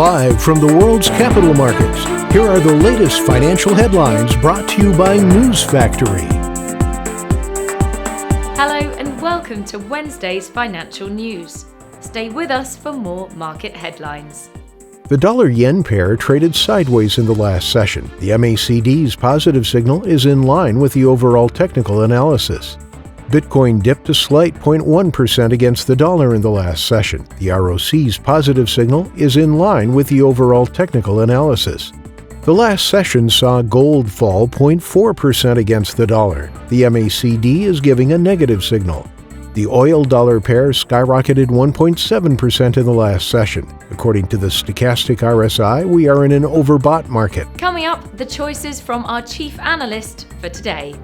Live from the world's capital markets, here are the latest financial headlines brought to you by News Factory. Hello and welcome to Wednesday's financial news. Stay with us for more market headlines. The dollar-yen pair traded sideways in the last session. The MACD's positive signal is in line with the overall technical analysis. Bitcoin dipped a slight 0.1% against the dollar in the last session. The ROC's positive signal is in line with the overall technical analysis. The last session saw gold fall 0.4% against the dollar. The MACD is giving a negative signal. The oil-dollar pair skyrocketed 1.7% in the last session. According to the stochastic RSI, we are in an overbought market. Coming up, the choices from our chief analyst for today.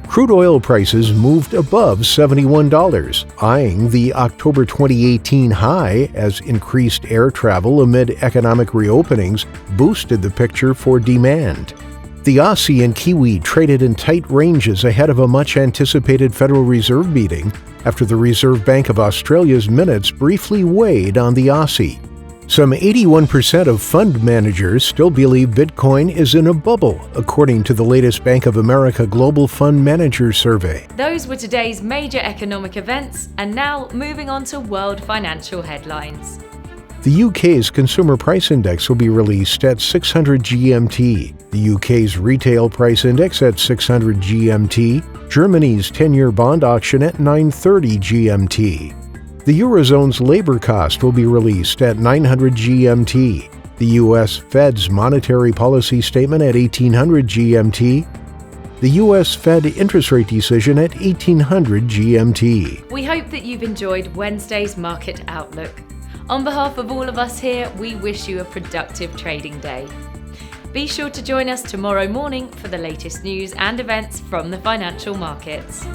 Crude oil prices moved above $71, eyeing the October 2018 high as increased air travel amid economic reopenings boosted the picture for demand. The Aussie and Kiwi traded in tight ranges ahead of a much-anticipated Federal Reserve meeting after the Reserve Bank of Australia's minutes briefly weighed on the Aussie. Some 81% of fund managers still believe Bitcoin is in a bubble, according to the latest Bank of America Global Fund Manager Survey. Those were today's major economic events, and now moving on to world financial headlines. The UK's Consumer Price Index will be released at 600 GMT, the UK's Retail Price Index at 600 GMT, Germany's 10-year bond auction at 930 GMT. The Eurozone's labor cost will be released at 900 GMT, the U.S. Fed's monetary policy statement at 1800 GMT, the U.S. Fed interest rate decision at 1800 GMT. We hope that you've enjoyed Wednesday's market outlook. On behalf of all of us here, we wish you a productive trading day. Be sure to join us tomorrow morning for the latest news and events from the financial markets.